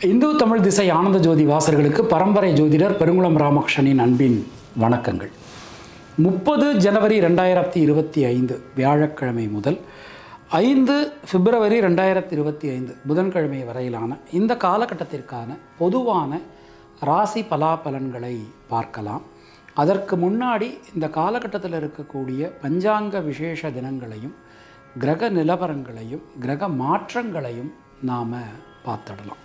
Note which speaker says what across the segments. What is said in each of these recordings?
Speaker 1: இந்து தமிழ் திசை ஆனந்த ஜோதி வாசர்களுக்கு பரம்பரை ஜோதிடர் பெருங்குளம் ராமகிருஷ்ணனின் அன்பின் வணக்கங்கள். 30 ஜனவரி 2025 வியாழக்கிழமை முதல் 5 பிப்ரவரி 2025 புதன்கிழமை வரையிலான இந்த காலகட்டத்திற்கான பொதுவான ராசி பலாபலன்களை பார்க்கலாம். அதற்கு முன்னாடி இந்த காலகட்டத்தில் இருக்கக்கூடிய பஞ்சாங்க விசேஷ தினங்களையும் கிரக நிலவரங்களையும் கிரக மாற்றங்களையும் நாம் பார்த்துடலாம்.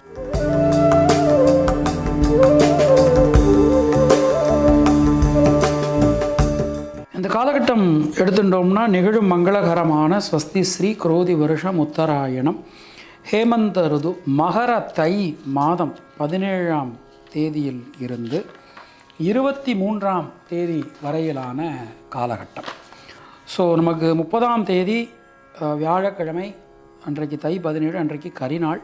Speaker 1: இந்த காலகட்டம் எடுத்துட்டோம்னா நிகழும் மங்களகரமான ஸ்வஸ்தி ஸ்ரீ குரோதி வருஷம் உத்தராயணம் ஹேமந்த ருது மகர தை மாதம் 17ஆம் தேதியில் இருந்து 23ஆம் தேதி வரையிலான காலகட்டம். ஸோ நமக்கு 30ஆம் தேதி வியாழக்கிழமை, அன்றைக்கு தை 17, அன்றைக்கு கரிநாள்,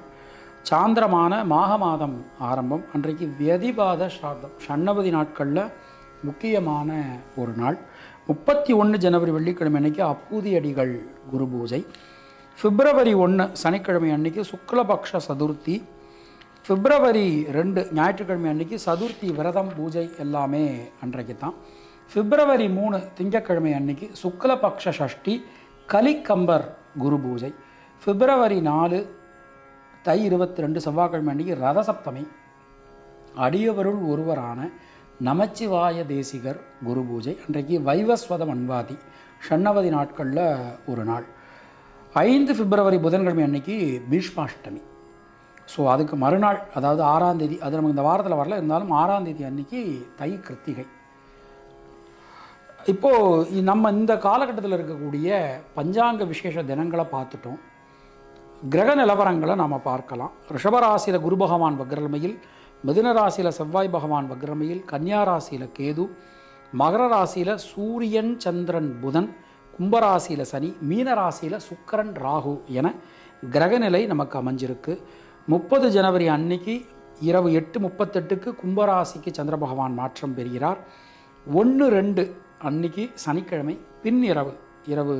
Speaker 1: சாந்திரமான மாக மாதம் ஆரம்பம், அன்றைக்கு வியதிபாத ஸ்ரார்த்தம், ஷண்ணவதி நாட்களில் முக்கியமான ஒரு நாள். 31 ஜனவரி வெள்ளிக்கிழமை அன்றைக்கி அப்பூதி அடிகள் குரு பூஜை. பிப்ரவரி 1 சனிக்கிழமை அன்றைக்கி சுக்லபக்ஷ சதுர்த்தி. பிப்ரவரி 2 ஞாயிற்றுக்கிழமை அன்றைக்கி சதுர்த்தி விரதம் பூஜை எல்லாமே அன்றைக்கு தான். பிப்ரவரி 3 திங்கட்கிழமை அன்றைக்கி சுக்லபக்ஷ சஷ்டி கலிக்கம்பர் குரு பூஜை. பிப்ரவரி 4 தை 22 செவ்வாய்க்கிழமை அன்றைக்கி ரதசப்தமி, அடியவருள் ஒருவரான நமச்சிவாய தேசிகர் குரு பூஜை. அன்றைக்கு வைவஸ்வத மன்வாதி ஷண்ணவதி நாட்களில் ஒரு நாள். 5 பிப்ரவரி புதன்கிழமை அன்றைக்கி பீஷ்மாஷ்டமி. ஸோ அதுக்கு மறுநாள், அதாவது 6ஆம் தேதி, அது நமக்கு இந்த வாரத்தில் வரல, இருந்தாலும் 6ஆம் தேதி அன்றைக்கி தை கிருத்திகை. இப்போது நம்ம இந்த காலகட்டத்தில் இருக்கக்கூடிய பஞ்சாங்க விசேஷ தினங்களை பார்த்துட்டோம். கிரக நிலவரங்களை நாம் பார்க்கலாம். ரிஷபராசியில் குரு பகவான் வக்ரமையில், மிதுன ராசியில் செவ்வாய் பகவான் வக்ரமையில், கன்னியா ராசியில் கேது, மகர ராசியில் சூரியன் சந்திரன் புதன், கும்பராசியில் சனி, மீன ராசியில் சுக்கிரன் ராகு என கிரகநிலை நமக்கு அமைஞ்சிருக்கு. 30 ஜனவரி அன்னைக்கு இரவு 8:38 கும்பராசிக்கு சந்திர பகவான் மாற்றம் பெறுகிறார். 1-2 அன்னைக்கு சனிக்கிழமை இரவு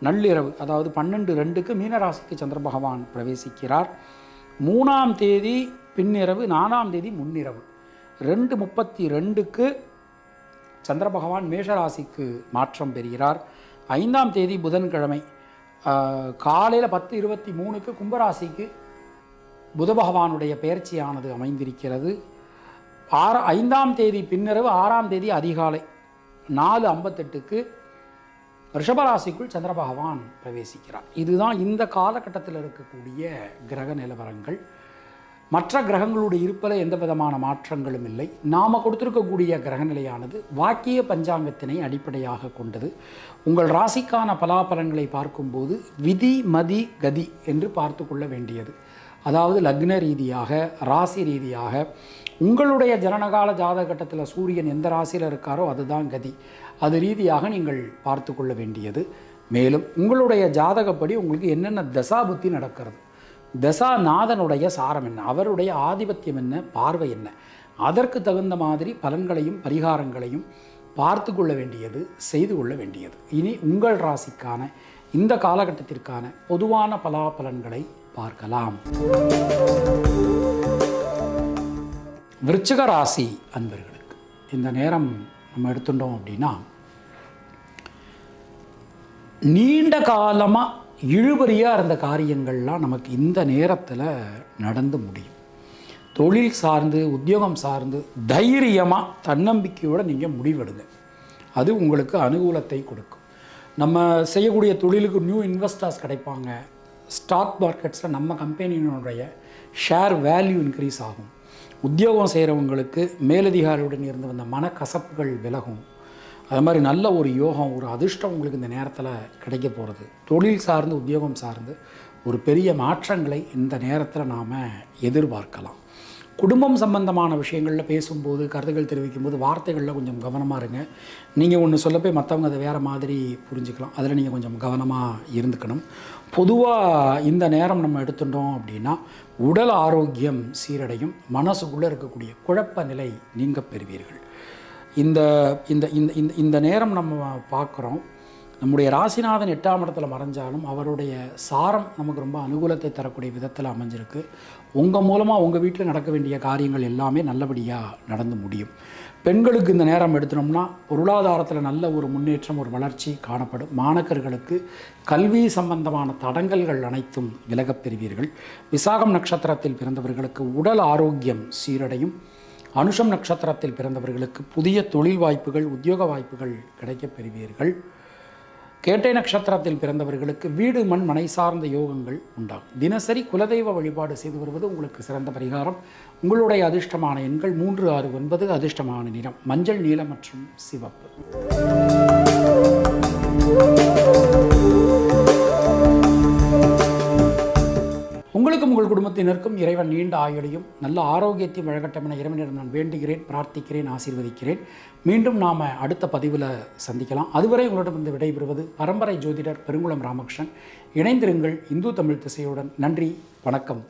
Speaker 1: நள்ளிரவு, அதாவது 12:02 மீனராசிக்கு சந்திர பகவான் பிரவேசிக்கிறார். 3ஆம் தேதி பின்னிரவு, 4ஆம் தேதி முன்னிரவு 2:32 சந்திர பகவான் மேஷராசிக்கு மாற்றம் பெறுகிறார். 5ஆம் தேதி புதன்கிழமை காலையில் 10:23 கும்பராசிக்கு புத பகவானுடைய பெயர்ச்சியானது அமைந்திருக்கிறது. 5ஆம் தேதி பின்னிரவு, 6ஆம் தேதி அதிகாலை 4:58 ரிஷபராசிக்குள் சந்திர பகவான் பிரவேசிக்கிறார். இதுதான் இந்த காலகட்டத்தில் இருக்கக்கூடிய கிரக நிலவரங்கள். மற்ற கிரகங்களுடைய இருப்பில் எந்த விதமான மாற்றங்களும் இல்லை. நாம் கொடுத்திருக்கக்கூடிய கிரகநிலையானது வாக்கிய பஞ்சாங்கத்தினை அடிப்படையாக கொண்டது. உங்கள் ராசிக்கான பலாபலன்களை பார்க்கும்போது விதி மதி கதி என்று பார்த்து கொள்ள வேண்டியது. அதாவது லக்ன ரீதியாக, ராசி ரீதியாக, உங்களுடைய ஜனனகால ஜாதகட்டத்தில் சூரியன் எந்த ராசியில் இருக்காரோ அதுதான் கதி. அது ரீதியாக நீங்கள் பார்த்து கொள்ள வேண்டியது. மேலும் உங்களுடைய ஜாதகப்படி உங்களுக்கு என்னென்ன தசாபுத்தி நடக்கிறது, தசாநாதனுடைய சாரம் என்ன, அவருடைய ஆதிபத்தியம் என்ன, பார்வை என்ன, அதற்கு தகுந்த மாதிரி பலன்களையும் பரிகாரங்களையும் பார்த்து கொள்ள வேண்டியது, செய்து கொள்ள வேண்டியது. இனி உங்கள் ராசிக்கான இந்த காலகட்டத்திற்கான பொதுவான பலாபலன்களை பார்க்கலாம். விருச்சிக ராசி அன்பர்களுக்கு இந்த நேரம் நம்ம எடுத்துட்டோம் அப்படின்னா, நீண்ட காலமாக இழுபறியாக இருந்த காரியங்கள்லாம் நமக்கு இந்த நேரத்தில் நடந்து முடியும். தொழில் சார்ந்து, உத்தியோகம் சார்ந்து தைரியமாக தன்னம்பிக்கையோடு நீங்கள் முடிவெடுங்க. அது உங்களுக்கு அனுகூலத்தை கொடுக்கும். நம்ம செய்யக்கூடிய தொழிலுக்கு நியூ இன்வெஸ்டர்ஸ் கிடைப்பாங்க. ஸ்டாக் மார்க்கெட்ஸில் நம்ம கம்பெனியினுடைய ஷேர் வேல்யூ இன்க்ரீஸ் ஆகும். உத்தியோகம் செய்கிறவங்களுக்கு மேலதிகாரியுடன் இருந்து வந்த மனக்கசப்புகள் விலகும். அது மாதிரி நல்ல ஒரு யோகம், ஒரு அதிர்ஷ்டம் உங்களுக்கு இந்த நேரத்தில் கிடைக்க போகிறது. தொழில் சார்ந்து, உத்தியோகம் சார்ந்து ஒரு பெரிய மாற்றங்களை இந்த நேரத்தில் நாம் எதிர்பார்க்கலாம். குடும்பம் சம்பந்தமான விஷயங்களில் பேசும்போது, கருத்துக்கள் தெரிவிக்கும்போது வார்த்தைகளில் கொஞ்சம் கவனமாக இருங்க. நீங்கள் ஒன்று சொல்ல போய் மற்றவங்க அதை வேறு மாதிரி புரிஞ்சுக்கலாம். அதில் நீங்கள் கொஞ்சம் கவனமாக இருந்துக்கணும். பொதுவாக இந்த நேரம் நம்ம எடுத்துட்டோம் அப்படின்னா உடல் ஆரோக்கியம் சீரடையும். மனசுக்குள்ளே இருக்கக்கூடிய குழப்ப நிலை நீங்க பெறுவீர்கள். இந்த இந்த இந்த இந்த நேரம் நம்ம பார்க்குறோம். நம்முடைய ராசிநாதன் 8ஆம் இடத்துல மறைஞ்சாலும் அவருடைய சாரம் நமக்கு ரொம்ப அனுகூலத்தை தரக்கூடிய விதத்தில் அமைஞ்சிருக்கு. உங்கள் மூலமாக உங்கள் வீட்டில் நடக்க வேண்டிய காரியங்கள் எல்லாமே நல்லபடியாக நடந்து முடியும். பெண்களுக்கு இந்த நேரம் எடுத்துனோம்னா பொருளாதாரத்தில் நல்ல ஒரு முன்னேற்றம், ஒரு வளர்ச்சி காணப்படும். மாணக்கர்களுக்கு கல்வி சம்பந்தமான தடங்கல்கள் அனைத்தும் விலகப் பெறுவீர்கள். விசாகம் நட்சத்திரத்தில் பிறந்தவர்களுக்கு உடல் ஆரோக்கியம் சீரடையும். அனுஷம் நட்சத்திரத்தில் பிறந்தவர்களுக்கு புதிய தொழில் வாய்ப்புகள், உத்தியோக வாய்ப்புகள் கிடைக்கப் பெறுவீர்கள். கேட்டை நட்சத்திரத்தில் பிறந்தவர்களுக்கு வீடு மண் மனை சார்ந்த யோகங்கள் உண்டாகும். தினசரி குலதெய்வ வழிபாடு செய்து வருவது உங்களுக்கு சிறந்த பரிகாரம். உங்களுடைய அதிர்ஷ்டமான எண்கள் 3, 6, 9. அதிர்ஷ்டமான நிறம் மஞ்சள், நீலம் மற்றும் சிவப்பு. உங்களுக்கும் உங்கள் குடும்பத்தினருக்கும் இறைவன் நீண்ட ஆயுளையும் நல்ல ஆரோக்கியத்தையும் வழங்கட்டும் என இறைவனிடம் நான் வேண்டுகிறேன், பிரார்த்திக்கிறேன், ஆசீர்வதிக்கிறேன். மீண்டும் நாம் அடுத்த பதிவில் சந்திக்கலாம். அதுவரை உங்களிடமிருந்து விடைபெறுவது பரம்பரை ஜோதிடர் பெருங்குளம் ராமகிருஷ்ணன். இணைந்திருங்கள் இந்து தமிழ் திசையுடன். நன்றி, வணக்கம்.